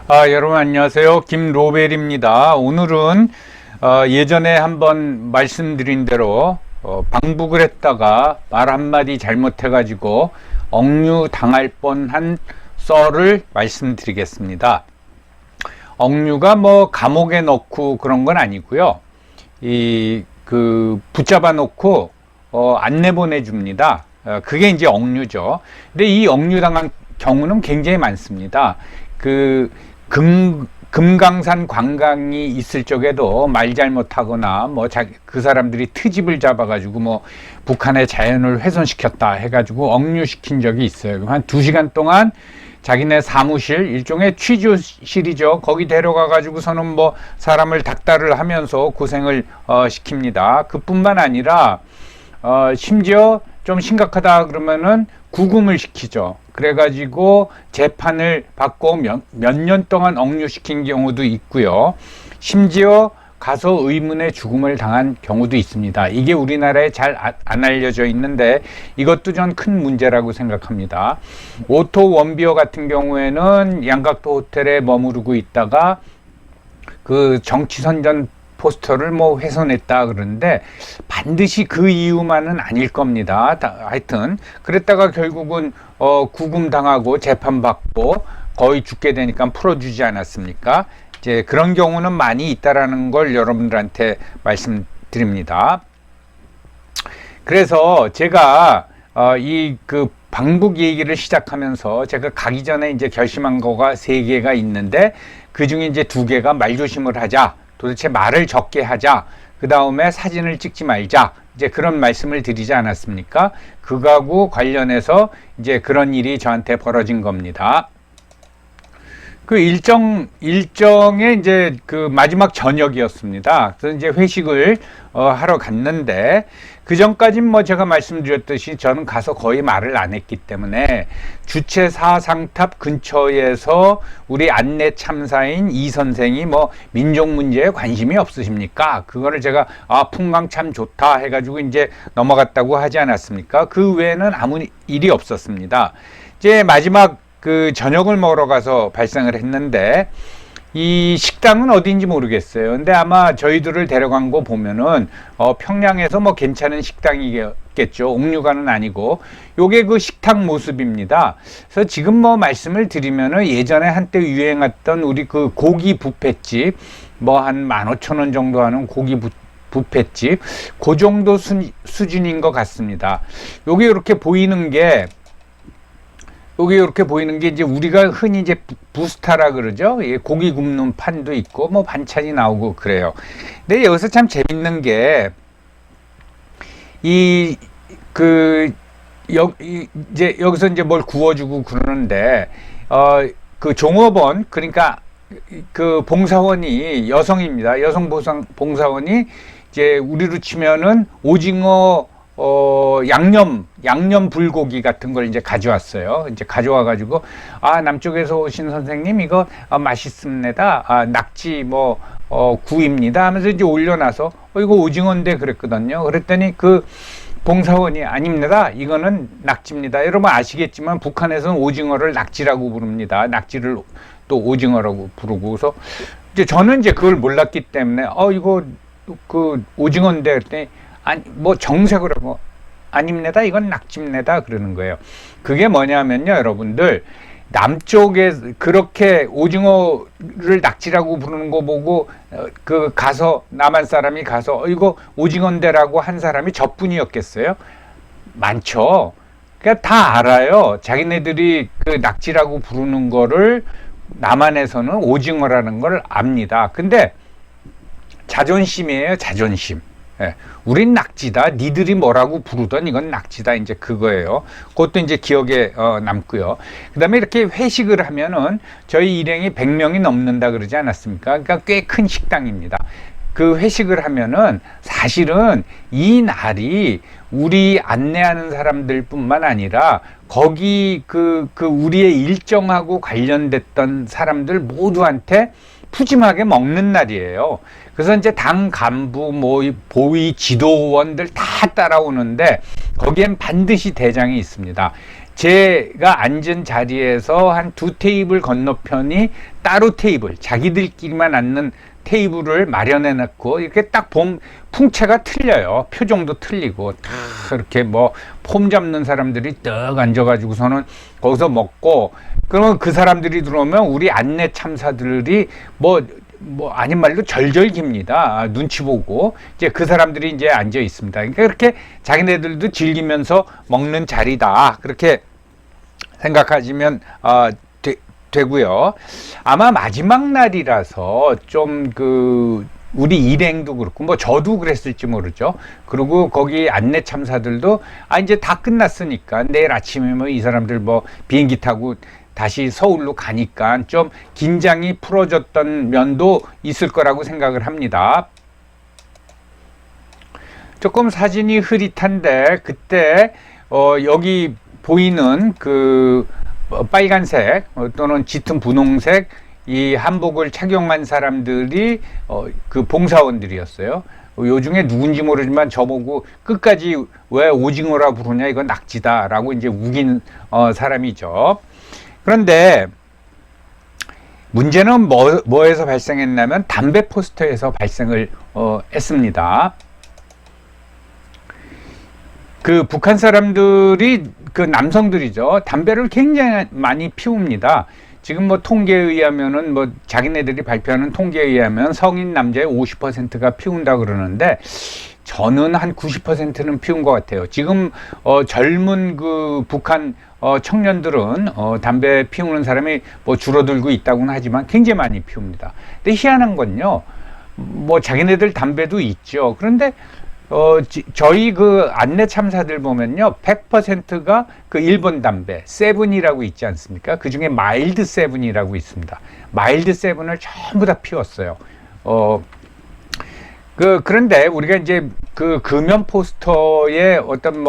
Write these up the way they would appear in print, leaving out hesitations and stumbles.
여러분 안녕하세요. 김로벨입니다. 오늘은 예전에 한번 말씀드린 대로 방북을 했다가 말 한마디 잘못해가지고 억류 당할 뻔한 썰을 말씀드리겠습니다. 억류가 뭐 감옥에 넣고 그런 건 아니고요. 붙잡아 놓고 안 내보내줍니다. 그게 이제 억류죠. 근데 이 억류 당한 경우는 굉장히 많습니다. 금강산 관광이 있을 적에도 말 잘못하거나 그 사람들이 트집을 잡아가지고 북한의 자연을 훼손시켰다 해가지고 억류시킨 적이 있어요. 한 2시간 동안 자기네 사무실, 일종의 취조실이죠. 거기 데려가가지고서는 사람을 닥달을 하면서 고생을 시킵니다. 그뿐만 아니라 심지어 좀 심각하다 그러면은 구금을 시키죠. 그래가지고 재판을 받고 몇 년 동안 억류시킨 경우도 있고요. 심지어 가서 의문의 죽음을 당한 경우도 있습니다. 이게 우리나라에 잘 안 알려져 있는데 이것도 전 큰 문제라고 생각합니다. 오토 원비어 같은 경우에는 양각도 호텔에 머무르고 있다가 그 정치선전 포스터를 훼손했다 그러는데 반드시 그 이유만은 아닐 겁니다. 하여튼 그랬다가 결국은 구금당하고 재판받고 거의 죽게 되니까 풀어주지 않았습니까? 이제 그런 경우는 많이 있다라는 걸 여러분들한테 말씀드립니다. 그래서 제가 방북 얘기를 시작하면서 제가 가기 전에 이제 결심한 거가 3개가 있는데 그 중에 이제 2개가 말조심을 하자. 도대체 말을 적게 하자. 그 다음에 사진을 찍지 말자. 이제 그런 말씀을 드리지 않았습니까? 그거하고 관련해서 이제 그런 일이 저한테 벌어진 겁니다. 그 일정의 이제 그 마지막 저녁이었습니다. 그래서 이제 회식을 하러 갔는데 그 전까진 제가 말씀드렸듯이 저는 가서 거의 말을 안 했기 때문에 주체 사상탑 근처에서 우리 안내 참사인 이 선생이 민족 문제에 관심이 없으십니까? 그거를 제가 풍광 참 좋다 해가지고 이제 넘어갔다고 하지 않았습니까? 그 외에는 아무 일이 없었습니다. 이제 마지막 그 저녁을 먹으러 가서 발생을 했는데 이 식당은 어딘지 모르겠어요. 근데 아마 저희들을 데려간 거 보면은 평양에서 괜찮은 식당이겠죠. 옥류관은 아니고 요게 그 식당 모습입니다. 그래서 지금 말씀을 드리면은 예전에 한때 유행했던 우리 그 고기 뷔페집 한 15,000원 정도 하는 고기 뷔페집 그 정도 수준인 것 같습니다. 요게 이렇게 보이는 게 이제 우리가 흔히 이제 부스타라 그러죠. 예, 고기 굽는 판도 있고 반찬이 나오고 그래요. 근데 여기서 참 재밌는 게 이제 여기서 이제 뭘 구워주고 그러는데 그 종업원 그러니까 그 봉사원이 여성입니다. 여성 봉사원이 이제 우리로 치면은 오징어 양념 불고기 같은 걸 이제 가져왔어요. 이제 가져와가지고, 남쪽에서 오신 선생님, 이거, 맛있습니다. 낙지, 구입니다. 하면서 이제 올려놔서, 이거 오징어인데 그랬거든요. 그랬더니 그 봉사원이 아닙니다. 이거는 낙지입니다. 여러분 아시겠지만 북한에서는 오징어를 낙지라고 부릅니다. 낙지를 또 오징어라고 부르고. 그래서 이제 저는 이제 그걸 몰랐기 때문에, 이거 그 오징어인데 그랬더니, 정색을 하고 아닙니다. 이건 낙지입니다. 그러는 거예요. 그게 뭐냐면요, 여러분들 남쪽에 그렇게 오징어를 낙지라고 부르는 거 보고 남한 사람이 가서 이거 오징어인데라고 한 사람이 저뿐이었겠어요? 많죠. 그러니까 다 알아요. 자기네들이 그 낙지라고 부르는 거를 남한에서는 오징어라는 걸 압니다. 근데 자존심이에요, 자존심. 예, 우린 낙지다. 니들이 뭐라고 부르던 이건 낙지다. 이제 그거예요. 그것도 이제 기억에 남고요. 그 다음에 이렇게 회식을 하면은 저희 일행이 100명이 넘는다 그러지 않았습니까? 그러니까 꽤 큰 식당입니다. 그 회식을 하면은 사실은 이 날이 우리 안내하는 사람들 뿐만 아니라 거기 우리의 일정하고 관련됐던 사람들 모두한테 푸짐하게 먹는 날이에요. 그래서 이제 당 간부, 보위, 지도원들 다 따라오는데 거기엔 반드시 대장이 있습니다. 제가 앉은 자리에서 한 2테이블 건너편이 따로 테이블, 자기들끼리만 앉는 테이블을 마련해 놓고 이렇게 딱 보면 풍채가 틀려요. 표정도 틀리고 다 이렇게 뭐 폼 잡는 사람들이 떡 앉아가지고서는 거기서 먹고, 그러면 그 사람들이 들어오면 우리 안내 참사들이 뭐 아닌 말로 절절 깁니다. 눈치 보고 이제 그 사람들이 이제 앉아 있습니다. 그러니까 그렇게 자기네들도 즐기면서 먹는 자리다, 그렇게 생각하시면 되고요. 아마 마지막 날이라서 좀 우리 일행도 그렇고 뭐 저도 그랬을지 모르죠. 그리고 거기 안내 참사들도 이제 다 끝났으니까 내일 아침에 뭐 이 사람들 뭐 비행기 타고 다시 서울로 가니까 좀 긴장이 풀어졌던 면도 있을 거라고 생각을 합니다. 조금 사진이 흐릿한데 그때 여기 보이는 빨간색 또는 짙은 분홍색 이 한복을 착용한 사람들이 그 봉사원들이었어요. 요 중에 누군지 모르지만 저보고 끝까지 왜 오징어라 부르냐, 이건 낙지다 라고 이제 우긴 사람이죠. 그런데 문제는 뭐에서 발생했냐면 담배 포스터에서 발생을 했습니다. 그 북한 사람들이, 그 남성들이죠, 담배를 굉장히 많이 피웁니다. 지금 뭐 통계에 의하면은 뭐 자기네들이 발표하는 통계에 의하면 성인 남자의 50%가 피운다 그러는데 저는 한 90%는 피운 것 같아요. 지금 젊은 그 북한 청년들은 담배 피우는 사람이 뭐 줄어들고 있다고는 하지만 굉장히 많이 피웁니다. 근데 희한한 건요, 뭐 자기네들 담배도 있죠. 그런데 저희 그 안내 참사들 보면요, 100%가 그 일본 담배 세븐이라고 있지 않습니까? 그 중에 마일드 세븐이라고 있습니다. 마일드 세븐을 전부 다 피웠어요. 그런데 우리가 이제 그 금연 포스터의 어떤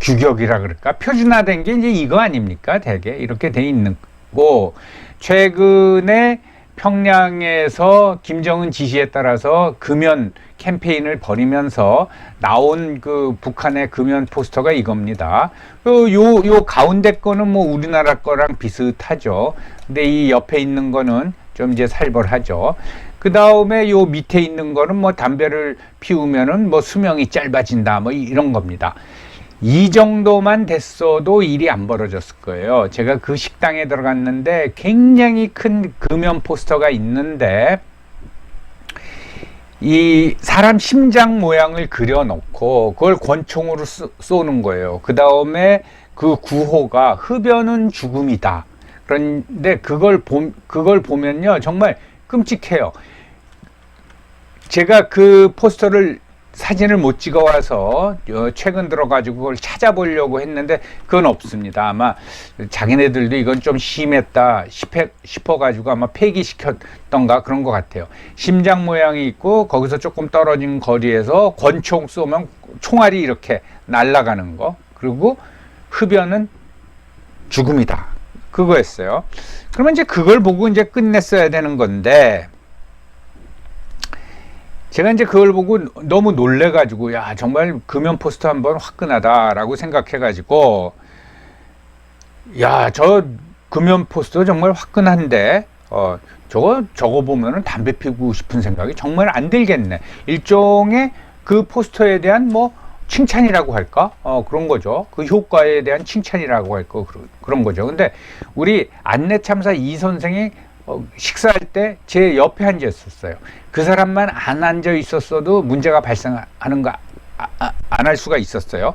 규격이라 그럴까? 표준화된 게 이제 이거 아닙니까? 대개 이렇게 돼 있는 거. 최근에 평양에서 김정은 지시에 따라서 금연 캠페인을 벌이면서 나온 그 북한의 금연 포스터가 이겁니다. 요 가운데 거는 뭐 우리나라 거랑 비슷하죠. 근데 이 옆에 있는 거는 좀 이제 살벌하죠. 그 다음에 요 밑에 있는 거는 뭐 담배를 피우면은 뭐 수명이 짧아진다, 뭐 이런 겁니다. 이 정도만 됐어도 일이 안 벌어졌을 거예요. 제가 그 식당에 들어갔는데 굉장히 큰 금연 포스터가 있는데 이 사람 심장 모양을 그려놓고 그걸 권총으로 쏘는 거예요. 그 다음에 그 구호가 흡연은 죽음이다. 그런데 그걸 보면요, 정말 끔찍해요. 제가 그 포스터를 사진을 못 찍어 와서 최근 들어가지고 그걸 찾아보려고 했는데 그건 없습니다. 아마 자기네들도 이건 좀 심했다 싶어가지고 아마 폐기시켰던가 그런 것 같아요. 심장 모양이 있고 거기서 조금 떨어진 거리에서 권총 쏘면 총알이 이렇게 날아가는 거, 그리고 흡연은 죽음이다, 그거였어요. 그러면 이제 그걸 보고 이제 끝냈어야 되는 건데, 제가 이제 그걸 보고 너무 놀래가지고, 야, 정말 금연 포스터 한번 화끈하다라고 생각해가지고, 야, 저 금연 포스터 정말 화끈한데, 저거 보면은 담배 피우고 싶은 생각이 정말 안 들겠네. 일종의 그 포스터에 대한 뭐 칭찬이라고 할까? 그런 거죠. 그 효과에 대한 칭찬이라고 할까? 그런 거죠. 근데 우리 안내 참사 이 선생이 식사할 때 제 옆에 앉아 있었어요. 그 사람만 안 앉아 있었어도 문제가 발생하는 거 안 할 수가 있었어요.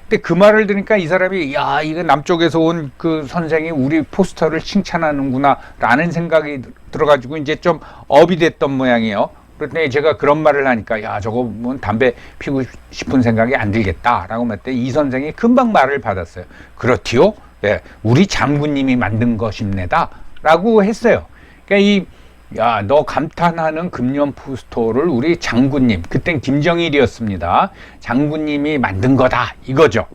근데 그 말을 들으니까 이 사람이, 야, 이거 남쪽에서 온 그 선생이 우리 포스터를 칭찬하는구나 라는 생각이 들어가지고 이제 좀 업이 됐던 모양이에요. 그랬더니 제가 그런 말을 하니까, 야, 저거 뭐 담배 피우고 싶은 생각이 안 들겠다 라고 말했더니 이 선생이 금방 말을 받았어요. 그렇디요? 예, 우리 장군님이 만든 것입니다 라고 했어요. 그러니까 야, 너 감탄하는 금연 포스터를 우리 장군님, 그땐 김정일이었습니다, 장군님이 만든 거다, 이거죠.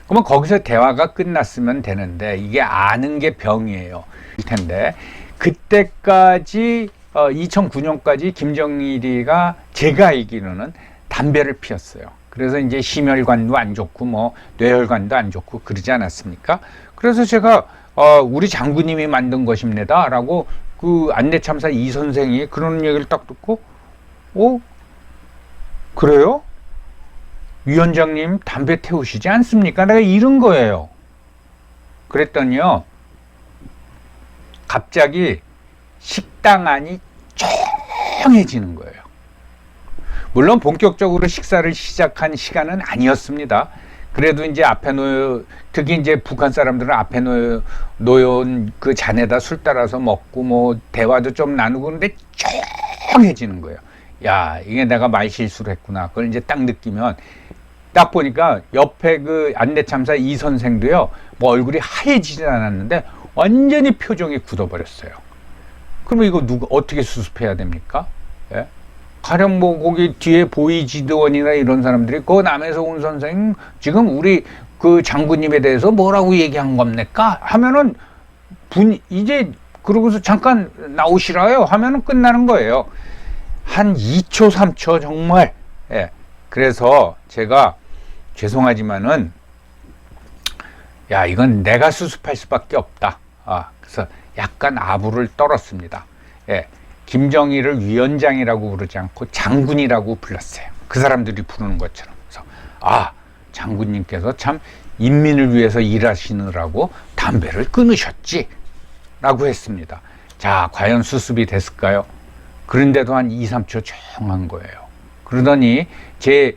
그러면 거기서 대화가 끝났으면 되는데, 이게 아는 게 병이에요. 텐데 그때까지 2009년까지 김정일이가 제가 알기로는 담배를 피웠어요. 그래서 이제 심혈관도 안 좋고 뭐 뇌혈관도 안 좋고 그러지 않았습니까? 그래서 제가 우리 장군님이 만든 것입니다라고 그 안내참사 이 선생이 그런 얘기를 딱 듣고 그래요? 위원장님 담배 태우시지 않습니까? 내가 이런 거예요. 그랬더니요, 갑자기 식당 안이 조용해지는 거예요. 물론 본격적으로 식사를 시작한 시간은 아니었습니다. 그래도 이제 앞에 특히 이제 북한 사람들은 앞에 놓여온 그 잔에다 술 따라서 먹고 뭐 대화도 좀 나누고 그런데 조용해지는 거예요. 야, 이게 내가 말 실수를 했구나. 그걸 이제 딱 느끼면 딱 보니까 옆에 그 안내참사 이 선생도요, 뭐 얼굴이 하얘지진 않았는데 완전히 표정이 굳어버렸어요. 그러면 이거 어떻게 수습해야 됩니까? 예? 가령 뭐 거기 뒤에 보이지도원이나 이런 사람들이 그 남에서 온 선생 지금 우리 그 장군님에 대해서 뭐라고 얘기한 겁니까? 하면은 이제 그러고서 잠깐 나오시라요 하면은 끝나는 거예요. 한 2초 3초 정말. 예. 그래서 제가 죄송하지만은 야, 이건 내가 수습할 수밖에 없다. 그래서 약간 아부를 떨었습니다. 예. 김정일을 위원장이라고 부르지 않고 장군이라고 불렀어요. 그 사람들이 부르는 것처럼. 그래서 장군님께서 참 인민을 위해서 일하시느라고 담배를 끊으셨지 라고 했습니다. 자, 과연 수습이 됐을까요? 그런데도 한 2, 3초 조용한 거예요. 그러더니 제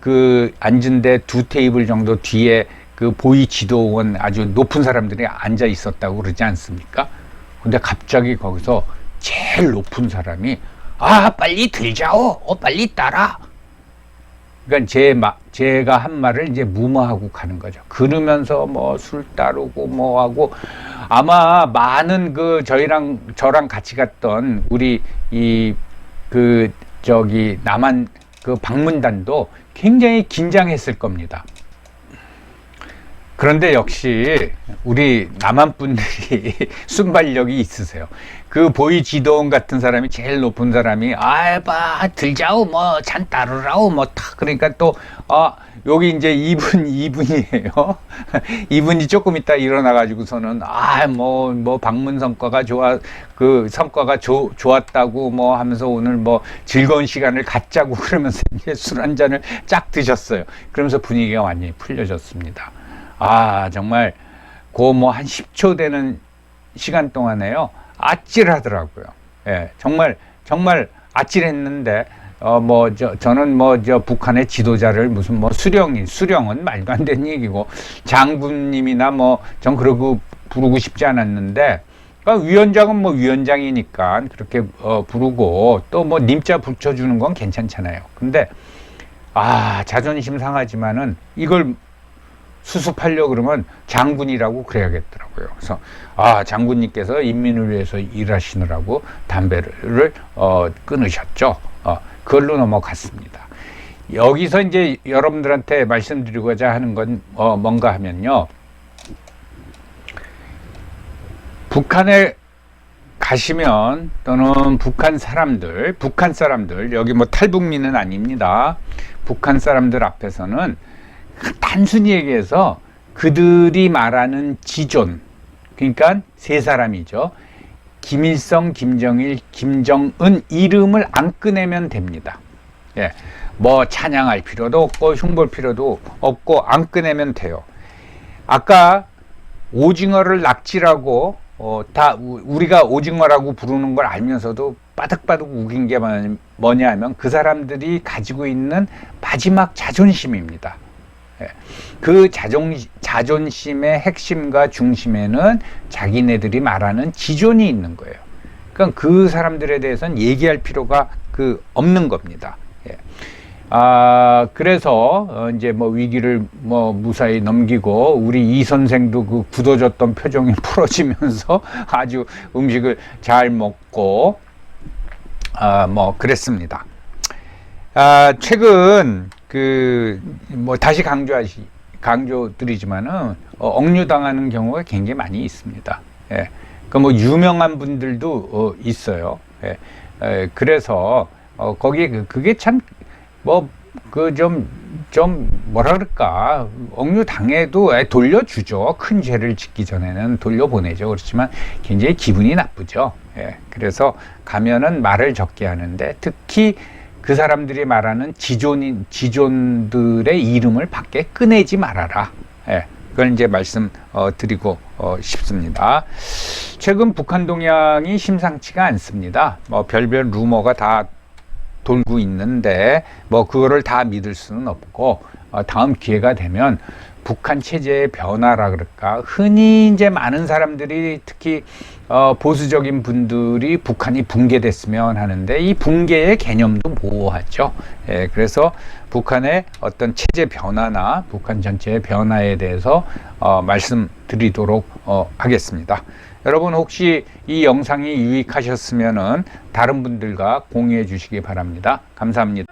그 앉은 데 2테이블 정도 뒤에 그 보이 지도원 아주 높은 사람들이 앉아 있었다고 그러지 않습니까? 근데 갑자기 거기서 제일 높은 사람이 빨리 들자오. 빨리 따라. 그러니까 제가 한 말을 이제 무마하고 가는 거죠. 그러면서 뭐 술 따르고 뭐 하고 아마 많은 그 저랑 같이 갔던 우리 남한 그 방문단도 굉장히 긴장했을 겁니다. 그런데 역시 우리 남한 분들이 순발력이 있으세요. 그 보이 지도원 같은 사람이 제일 높은 사람이 들자오 뭐 잔 따르라오 뭐 탁 그러니까 또 여기 이제 이분이에요. 이분이 조금 있다 일어나 가지고서는 뭐 방문 성과가 성과가 좋았다고 뭐 하면서 오늘 뭐 즐거운 시간을 갖자고 그러면서 이제 술 한 잔을 쫙 드셨어요. 그러면서 분위기가 완전히 풀려졌습니다. 정말 뭐 한 10초 되는 시간 동안에요. 아찔하더라고요. 예, 정말 아찔했는데 저는 북한의 지도자를 무슨 수령은 말도 안 되는 얘기고 장군님이나 전 그러고 부르고 싶지 않았는데 그러니까 위원장은 위원장이니까 그렇게 부르고 또 님자 붙여주는 건 괜찮잖아요. 근데 자존심 상하지만은 이걸 수습하려고 그러면 장군이라고 그래야겠더라고요. 그래서 장군님께서 인민을 위해서 일하시느라고 담배를 끊으셨죠. 그걸로 넘어갔습니다. 여기서 이제 여러분들한테 말씀드리고자 하는 건 뭔가 하면요. 북한에 가시면 또는 북한 사람들 여기 탈북민은 아닙니다. 북한 사람들 앞에서는 단순히 얘기해서 그들이 말하는 지존, 그러니까 세 사람이죠. 김일성, 김정일, 김정은 이름을 안 꺼내면 됩니다. 예, 찬양할 필요도 없고 흉볼 필요도 없고 안 꺼내면 돼요. 아까 오징어를 낙지라고 다 우리가 오징어라고 부르는 걸 알면서도 빠득빠득 우긴 게 뭐냐 하면 그 사람들이 가지고 있는 마지막 자존심입니다. 그 자존심의 핵심과 중심에는 자기네들이 말하는 지존이 있는 거예요. 그러니까 그 사람들에 대해서는 얘기할 필요가 없는 겁니다. 그래서 이제 위기를 무사히 넘기고 우리 이 선생도 그 굳어졌던 표정이 풀어지면서 아주 음식을 잘 먹고 그랬습니다. 최근 다시 강조드리지만은 억류당하는 경우가 굉장히 많이 있습니다. 예. 유명한 분들도 있어요. 예. 그래서 거기에 그게 참 뭐라 그럴까, 억류 당해도 돌려주죠. 큰 죄를 짓기 전에는 돌려보내죠. 그렇지만 굉장히 기분이 나쁘죠. 예, 그래서 가면은 말을 적게 하는데, 특히 그 사람들이 말하는 지존들의 이름을 밖에 꺼내지 말아라. 예, 그걸 이제 드리고 싶습니다. 최근 북한 동향이 심상치가 않습니다. 별별 루머가 다 돌고 있는데 그거를 다 믿을 수는 없고, 다음 기회가 되면 북한 체제의 변화라 그럴까, 흔히 이제 많은 사람들이, 특히 보수적인 분들이 북한이 붕괴됐으면 하는데, 이 붕괴의 개념도 모호하죠. 예, 그래서 북한의 어떤 체제 변화나 북한 전체의 변화에 대해서 말씀드리도록 하겠습니다. 여러분, 혹시 이 영상이 유익하셨으면은 다른 분들과 공유해 주시기 바랍니다. 감사합니다.